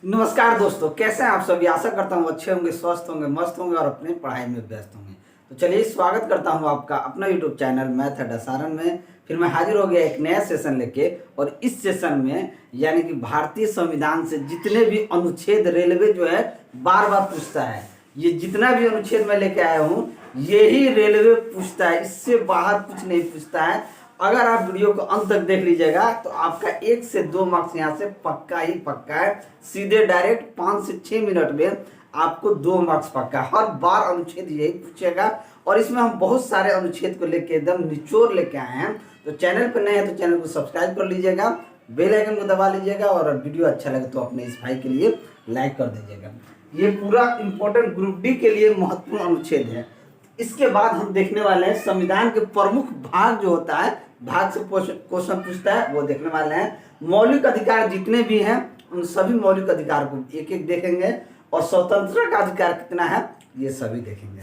नमस्कार दोस्तों, कैसे हैं आप सभी। आशा करता हूँ अच्छे होंगे, स्वस्थ होंगे, मस्त होंगे और अपने पढ़ाई में व्यस्त होंगे। तो चलिए स्वागत करता हूँ आपका अपना यूट्यूब चैनल मैथ अड्डा सारण में। फिर मैं हाजिर हो गया एक नया सेशन लेके। और इस सेशन में यानी कि भारतीय संविधान से जितने भी अनुच्छेद रेलवे जो है बार बार पूछता है, ये जितना भी अनुच्छेद मैं लेके आया हूँ यही रेलवे पूछता है, इससे बाहर कुछ नहीं पूछता है। अगर आप वीडियो को अंत तक देख लीजिएगा तो आपका 1 से 2 मार्क्स यहाँ से पक्का ही पक्का है। सीधे डायरेक्ट 5 से 6 मिनट में आपको 2 मार्क्स पक्का। हर बार अनुच्छेद यही पूछेगा और इसमें हम बहुत सारे अनुच्छेद को लेके एकदम निचोड़ लेके आए हैं। तो चैनल पर नए हैं तो चैनल को सब्सक्राइब कर लीजिएगा, बेल आइकन को दबा लीजिएगा और वीडियो अच्छा लगे तो अपने इस भाई के लिए लाइक कर दीजिएगा। ये पूरा इंपॉर्टेंट ग्रुप डी के लिए महत्वपूर्ण अनुच्छेद है। इसके बाद हम देखने वाले हैं संविधान के प्रमुख भाग जो होता है, भाग से क्वेश्चन पूछता है, वो देखने वाले हैं। मौलिक अधिकार जितने भी हैं उन सभी मौलिक अधिकार को एक एक देखेंगे और स्वतंत्रता का अधिकार कितना है ये सभी देखेंगे।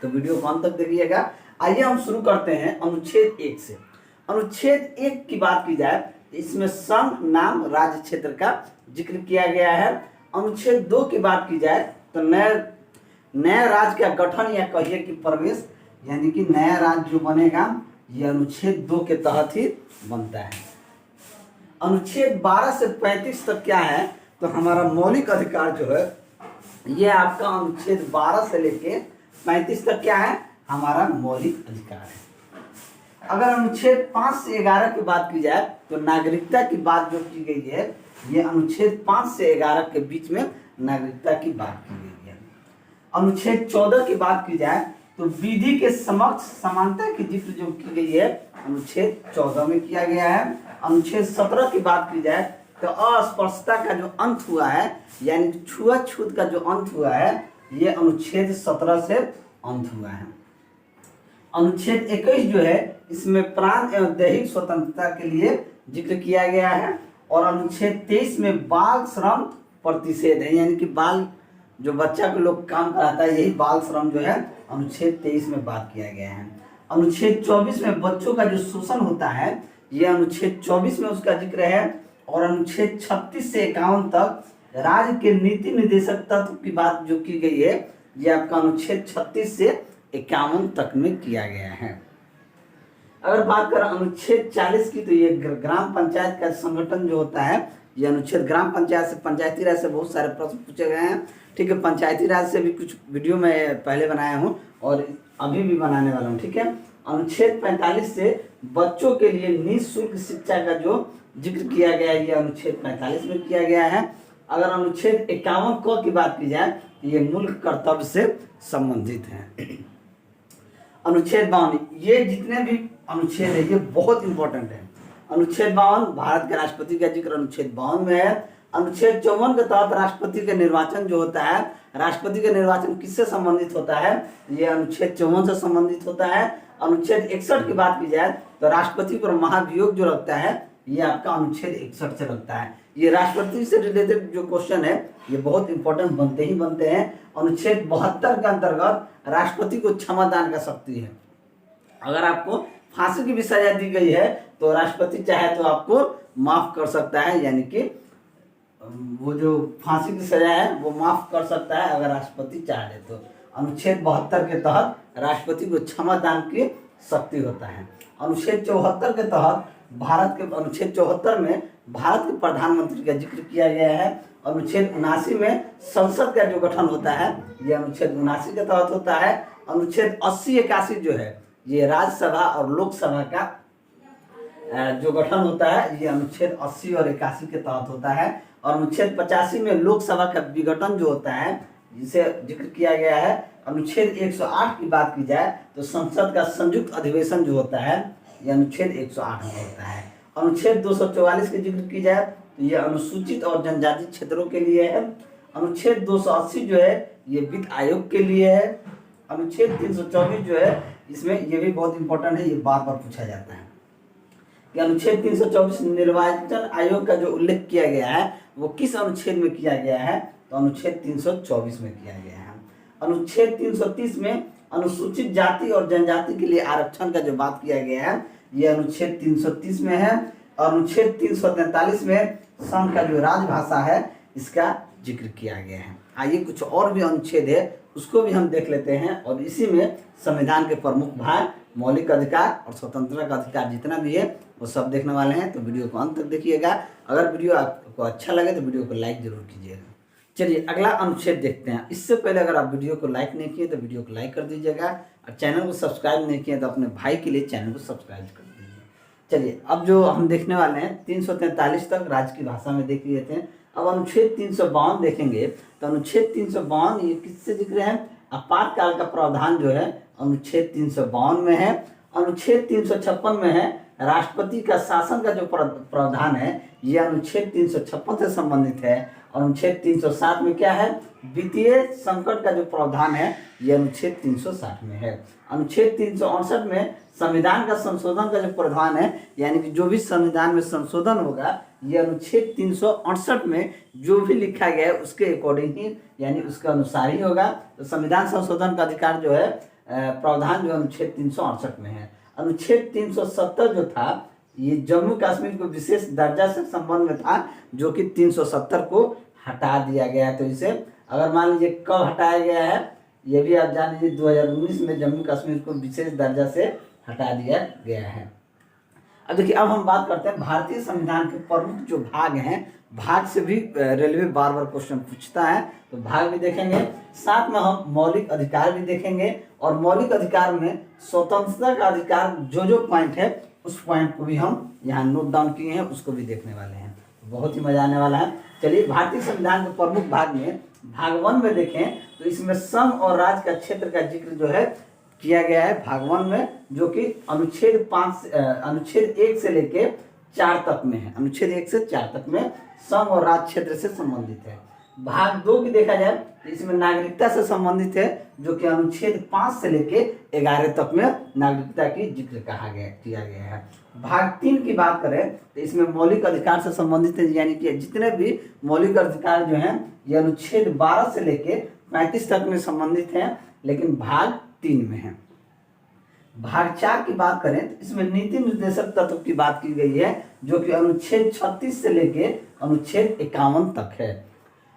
तो वीडियो को अंत तक देखिएगा। आइए हम शुरू करते हैं अनुच्छेद 1 से। अनुच्छेद 1 की बात की जाए तो इसमें संघ, नाम, राज्य, क्षेत्र का जिक्र किया गया है। अनुच्छेद 2 की बात की जाए तो नया राज्य का गठन या कहिए कि प्रवेश, यानी कि नया राज्य जो बनेगा ये अनुच्छेद 2 के तहत ही बनता है। अनुच्छेद 12 से 35 तक क्या है तो हमारा मौलिक अधिकार जो है ये आपका अनुच्छेद 12 से लेके 35 तक क्या है हमारा मौलिक अधिकार है। अगर अनुच्छेद 5 से 11 की बात की जाए तो नागरिकता की बात जो की गई है ये अनुच्छेद 5 से 11 के बीच में नागरिकता की बात की गई है। अनुच्छेद 14 की बात की जाए तो विधि के समक्ष समानता की जिक्र जो की गई है अनुच्छेद 14 में किया गया है। अनुच्छेद 17 की बात की जाए तो अस्पृश्यता का जो अंत हुआ है यानी छुआछूत का जो अंत हुआ है ये अनुच्छेद 17 से अंत हुआ है। अनुच्छेद 21 जो है इसमें प्राण एवं दैहिक स्वतंत्रता के लिए जिक्र किया गया है। और अनुच्छेद 23 में बाल श्रम प्रतिषेध है, यानी कि बाल जो बच्चा को लोग काम कराता है यही बाल श्रम जो है अनुच्छेद 23 में बात किया गया है। अनुच्छेद 24 में बच्चों का जो शोषण होता है ये अनुच्छेद 24 में उसका जिक्र है। और अनुच्छेद 36 से 51 तक राज्य के नीति निर्देशक तत्व की बात जो की गई है ये आपका अनुच्छेद 36 से 51 तक में किया गया है। अगर बात करें अनुच्छेद 40 की तो ये ग्राम पंचायत का संगठन जो होता है ये अनुच्छेद ग्राम पंचायत से, पंचायती राज से बहुत सारे प्रश्न पूछे गए हैं। ठीक है, पंचायती राज से भी कुछ वीडियो मैं पहले बनाया हूँ और अभी भी बनाने वाला हूँ। ठीक है, अनुच्छेद 45 से बच्चों के लिए निःशुल्क शिक्षा का जो जिक्र किया गया है ये अनुच्छेद 45 में किया गया है। अगर अनुच्छेद 51 क की बात की जाए तो ये मूल कर्तव्य से संबंधित है। अनुच्छेद 52, ये जितने भी अनुच्छेद है ये बहुत इंपॉर्टेंट है। अनुच्छेद 52 भारत के राष्ट्रपति का जिक्र अनुच्छेद 52 में है। अनुच्छेद 54 के तहत राष्ट्रपति का निर्वाचन जो होता है, राष्ट्रपति का निर्वाचन किससे संबंधित होता है ये अनुच्छेद 54 से संबंधित होता है। अनुच्छेद 61 की बात की जाए तो राष्ट्रपति पर महाभियोग जो लगता है ये आपका अनुच्छेद 61 से लगता है। ये राष्ट्रपति से रिलेटेड जो क्वेश्चन है ये बहुत इंपॉर्टेंट बनते ही बनते हैं। अनुच्छेद 72 के अंतर्गत राष्ट्रपति को क्षमादान का शक्ति है। अगर आपको फांसी की भी सजा दी गई है तो राष्ट्रपति चाहे तो आपको माफ कर सकता है, यानी कि वो जो फांसी की सजा है वो माफ कर सकता है अगर राष्ट्रपति चाहे तो। अनुच्छेद 72 के तहत राष्ट्रपति को क्षमादान की शक्ति होता है। अनुच्छेद 74 के तहत अनुच्छेद 74 में भारत के प्रधानमंत्री का जिक्र किया गया है। अनुच्छेद 79 में संसद का जो गठन होता है ये अनुच्छेद 79 के तहत होता है। अनुच्छेद 80-81 जो है ये राज्यसभा और लोकसभा का जो गठन होता है ये अनुच्छेद 80 और 81 के तहत होता है। और अनुच्छेद 85 में लोकसभा का विघटन जो होता है जिसे जिक्र किया गया है। अनुच्छेद 108 की बात की जाए तो संसद का संयुक्त अधिवेशन जो होता है ये अनुच्छेद 108 में होता है। अनुच्छेद 244 की जिक्र की जाए तो ये अनुसूचित और जनजाति क्षेत्रों के लिए है। अनुच्छेद 280 जो है ये वित्त आयोग के लिए है। अनुच्छेद 324 जो है इसमें ये भी बहुत इंपॉर्टेंट है, ये बार बार पूछा जाता है कि अनुच्छेद 324 निर्वाचन आयोग का जो उल्लेख किया गया है वो किस अनुच्छेद में किया गया है तो अनुच्छेद 324 में किया गया है। अनुच्छेद 330 में अनुसूचित जाति और जनजाति के लिए आरक्षण का जो बात किया गया है ये अनुच्छेद 330 में है। और अनुच्छेद 343 में संघ का जो राजभाषा है इसका जिक्र किया गया है। आइए कुछ और भी अनुच्छेद है उसको भी हम देख लेते हैं, और इसी में संविधान के प्रमुख भाग मौलिक अधिकार और स्वतंत्रता का अधिकार जितना भी है वो सब देखने वाले हैं। तो वीडियो को अंत तक देखिएगा। अगर वीडियो आपको अच्छा लगे तो वीडियो को लाइक जरूर कीजिएगा। चलिए अगला अनुच्छेद देखते हैं। इससे पहले अगर आप वीडियो को लाइक नहीं किए तो वीडियो को लाइक कर दीजिएगा, और चैनल को सब्सक्राइब नहीं किए तो अपने भाई के लिए चैनल को सब्सक्राइब कर दीजिए। चलिए अब जो हम देखने वाले हैं 343 तक राज्य की भाषा में देख लिए थे। अब अनुच्छेद 352 देखेंगे तो अनुच्छेद 352 ये किससे जिक्र है? आपातकाल का प्रावधान जो है अनुच्छेद 352 में है। अनुच्छेद 356 में है राष्ट्रपति का शासन का जो प्रावधान है ये अनुच्छेद 356 से संबंधित है। और अनुच्छेद 360 में क्या है? वित्तीय संकट का जो प्रावधान है ये अनुच्छेद 360 में है। अनुच्छेद 368 में संविधान का संशोधन का जो प्रावधान है, यानी कि जो भी संविधान में संशोधन होगा ये अनुच्छेद 368 में जो भी लिखा गया है उसके अकॉर्डिंग ही, यानी उसके अनुसार ही होगा। तो संविधान संशोधन का अधिकार जो है प्रावधान जो अनुच्छेद 368 में है। अनुच्छेद 370 जो था ये जम्मू कश्मीर को विशेष दर्जा से संबंध में था, जो कि 370 को हटा दिया गया। तो इसे अगर मान लीजिए कब हटाया गया है ये भी आप जान लीजिए, 2019 में जम्मू कश्मीर को विशेष दर्जा से हटा दिया गया है। अब देखिए अब हम बात करते हैं भारतीय संविधान के प्रमुख जो भाग हैं, भाग से भी रेलवे बार बार क्वेश्चन पूछता है, तो भाग भी देखेंगे, साथ में हम मौलिक अधिकार भी देखेंगे। और मौलिक अधिकार में स्वतंत्रता का अधिकार जो पॉइंट है उस पॉइंट को भी हम यहाँ नोट डाउन किए हैं, उसको भी देखने वाले हैं। बहुत ही मजा आने वाला है। चलिए भारतीय संविधान के प्रमुख भाग में भाग 1 में देखें तो इसमें संघ और राज्य का क्षेत्र का जिक्र जो है किया गया है भाग 1 में, जो कि अनुच्छेद 1 से लेके 4 तक में है। अनुच्छेद 1 से 4 तक में संघ और राज्य क्षेत्र से संबंधित है। भाग 2 की देखा जाए तो इसमें नागरिकता से संबंधित है, जो कि अनुच्छेद 5 से लेके 11 तक में नागरिकता की जिक्र किया गया है। भाग 3 की बात करें तो इसमें मौलिक अधिकार से संबंधित है, यानी कि जितने भी मौलिक अधिकार जो हैं ये अनुच्छेद 12 से लेके 35 तक में संबंधित हैं, लेकिन भाग 3 में है। भाग 4 की बात करें तो इसमें नीति निर्देशक तत्व की बात की गई है, जो कि अनुच्छेद 36 से लेके अनुच्छेद 51 तक है।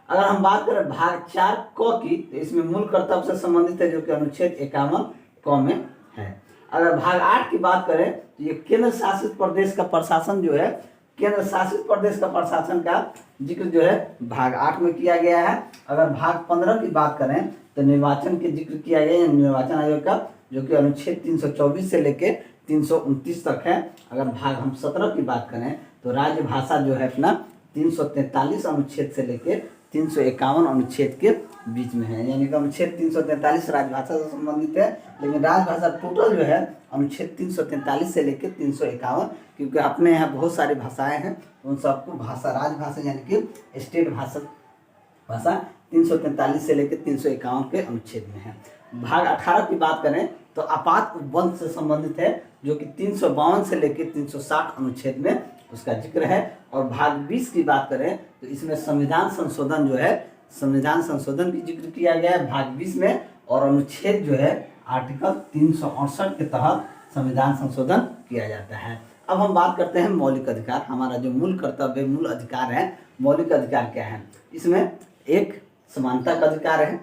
अगर हम बात करें भाग 4 क की तो इसमें मूल कर्तव्य से संबंधित है, जो कि अनुच्छेद 51 क में है। अगर भाग 8 की बात करें तो ये केंद्र शासित प्रदेश का प्रशासन जो है, केंद्र शासित प्रदेश का प्रशासन का जिक्र जो है भाग 8 में किया गया है। अगर भाग 15 की बात करें तो निर्वाचन के जिक्र किया गया है, निर्वाचन आयोग का, जो कि अनुच्छेद 324 से लेके 329 तक है। अगर भाग हम 17 की बात करें तो राज्य भाषा जो है अपना 343 अनुच्छेद से लेके 351 अनुच्छेद के बीच में है, यानी कि अनुच्छेद 343 राजभाषा से संबंधित है, लेकिन राजभाषा टोटल जो है अनुच्छेद 343 से लेकर 351, क्योंकि अपने यहाँ बहुत सारी भाषाएं हैं, उन सबको भाषा राजभाषा यानी कि स्टेट भाषा 343 से लेकर 351 के अनुच्छेद में है। भाग 18 की बात करें तो आपात उपबंध से संबंधित है, जो कि 352 से लेकर 360 अनुच्छेद में उसका जिक्र है। और भाग 20 की बात करें तो इसमें संविधान संशोधन जो है, संविधान संशोधन की जिक्र किया गया है भाग 20 में, और अनुच्छेद जो है आर्टिकल 368 के तहत संविधान संशोधन किया जाता है। अब हम बात करते हैं मौलिक अधिकार। हमारा जो मूल कर्तव्य, मूल अधिकार है, मौलिक अधिकार क्या है? इसमें एक समानता का अधिकार है,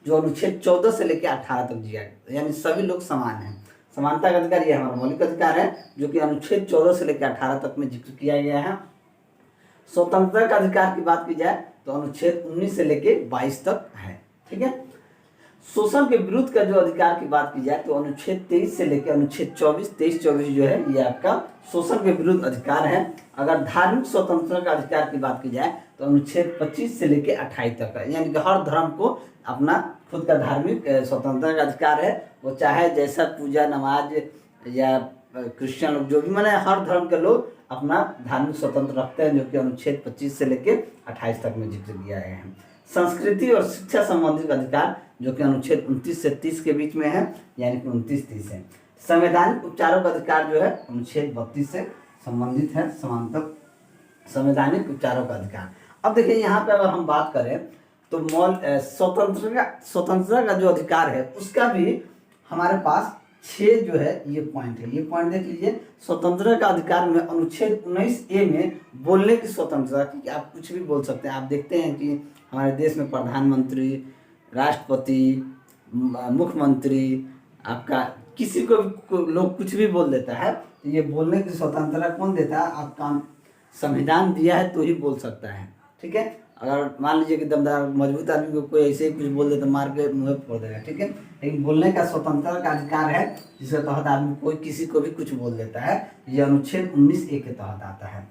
जो अनुच्छेद 14 से लेकर 18 तक दिया गया, यानी सभी लोग समान हैं। समानता का अधिकार ये हमारा मौलिक अधिकार है, जो कि अनुच्छेद 14 से लेकर 18 तक में जिक्र किया गया है। स्वतंत्रता का अधिकार की बात की जाए तो अनुच्छेद 19 से लेकर 22 तक है, ठीक है। शोषण के विरुद्ध का जो अधिकार की बात की जाए तो अनुच्छेद 23 से लेकर अनुच्छेद 23 जो है ये आपका शोषण के विरुद्ध अधिकार है। अगर धार्मिक स्वतंत्रता का अधिकार की बात की जाए तो अनुच्छेद 25 से लेकर 28 तक है, यानी कि हर धर्म को अपना खुद का धार्मिक स्वतंत्रता का अधिकार है। वो चाहे जैसा पूजा नमाज या क्रिश्चियन लोग जो भी माने, हर धर्म के लोग अपना धार्मिक स्वतंत्र रखते हैं, जो कि अनुच्छेद 25 से लेकर 28 तक में जिक्र किया गया है। संस्कृति और शिक्षा संबंधित अधिकार, जो कि अनुच्छेद 29 से 30 के बीच में है, यानी कि 29-30 है। संवैधानिक उपचारों का अधिकार जो है अनुच्छेद 32 से संबंधित है, समांतर संवैधानिक उपचारों का अधिकार। अब देखिए यहाँ पे अगर हम बात करें तो स्वतंत्रता का जो अधिकार है उसका भी हमारे पास 6 जो है ये पॉइंट है, ये पॉइंट देख लीजिए। स्वतंत्रता का अधिकार में अनुच्छेद 19A में बोलने की स्वतंत्रता, कि आप कुछ भी बोल सकते हैं। आप देखते हैं कि हमारे देश में प्रधानमंत्री, राष्ट्रपति, मुख्यमंत्री, आपका किसी को भी लोग कुछ भी बोल देता है। तो ये बोलने की स्वतंत्रता कौन देता है? आपका संविधान दिया है तो ही बोल सकता है, ठीक है। अगर मान लीजिए कि दमदार मजबूत आदमी को कोई ऐसे ही कुछ बोल दे तो मार के मुँह फोड़ देगा, ठीक है। लेकिन बोलने का स्वतंत्रता का अधिकार है, जिसके तहत आदमी कोई किसी को भी कुछ बोल देता है। ये अनुच्छेद 19A के तहत आता है।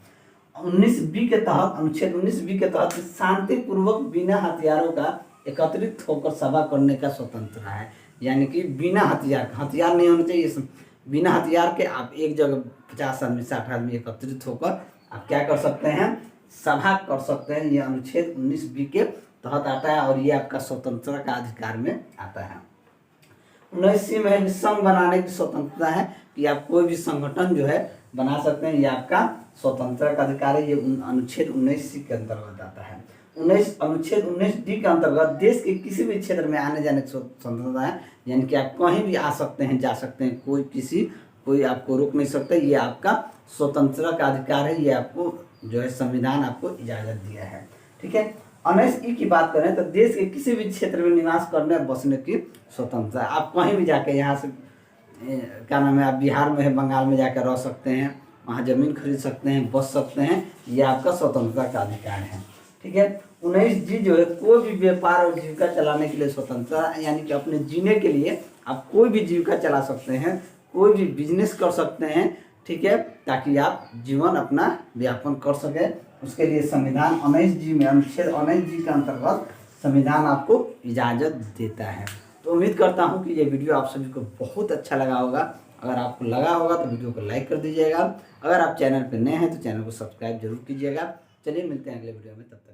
19B के तहत, अनुच्छेद 19B के तहत शांतिपूर्वक बिना हथियारों का एकत्रित होकर सभा करने का स्वतंत्रता है। यानी कि बिना हथियार, हथियार नहीं होने चाहिए, बिना हथियार के आप एक जगह 50 आदमी 60 आदमी एकत्रित होकर आप क्या कर सकते हैं? सभा कर सकते हैं। ये अनुच्छेद 19B के तहत आता है और ये आपका स्वतंत्रता का अधिकार में आता है। 19C में संघ बनाने की स्वतंत्रता है, कि आप कोई भी संगठन जो है बना सकते हैं। ये आपका स्वतंत्रता का अधिकार है। ये अनुच्छेद 19C के अंतर्गत आता है। अनुच्छेद 19D के अंतर्गत देश के किसी भी क्षेत्र में आने जाने की स्वतंत्रता है। यानी कि आप कहीं भी आ सकते हैं, जा सकते हैं, कोई आपको रोक नहीं सकता। ये आपका स्वतंत्रता का अधिकार है। ये आपको जो है संविधान आपको इजाज़त दिया है, ठीक है। 19E की बात करें तो देश के किसी भी क्षेत्र में निवास करने और बसने की स्वतंत्रता। आप कहीं भी जाके, यहाँ से क्या नाम है, आप बिहार में है, बंगाल में जाकर रह सकते हैं, वहाँ ज़मीन खरीद सकते हैं, बस सकते हैं। ये आपका स्वतंत्रता का अधिकार है, ठीक है। 19G जो है कोई भी व्यापार और जीविका चलाने के लिए स्वतंत्रता, यानी कि अपने जीने के लिए आप कोई भी जीविका चला सकते हैं, कोई भी बिजनेस कर सकते हैं, ठीक है, ताकि आप जीवन अपना व्यापन कर सके। उसके लिए संविधान 19G में, अनुच्छेद 19G के अंतर्गत संविधान आपको इजाज़त देता है। तो उम्मीद करता हूँ कि ये वीडियो आप सभी को बहुत अच्छा लगा होगा। अगर आपको लगा होगा तो वीडियो को लाइक कर दीजिएगा। अगर आप चैनल पर नए हैं तो चैनल को सब्सक्राइब जरूर कीजिएगा। चलिए मिलते हैं अगले वीडियो में, तब तक।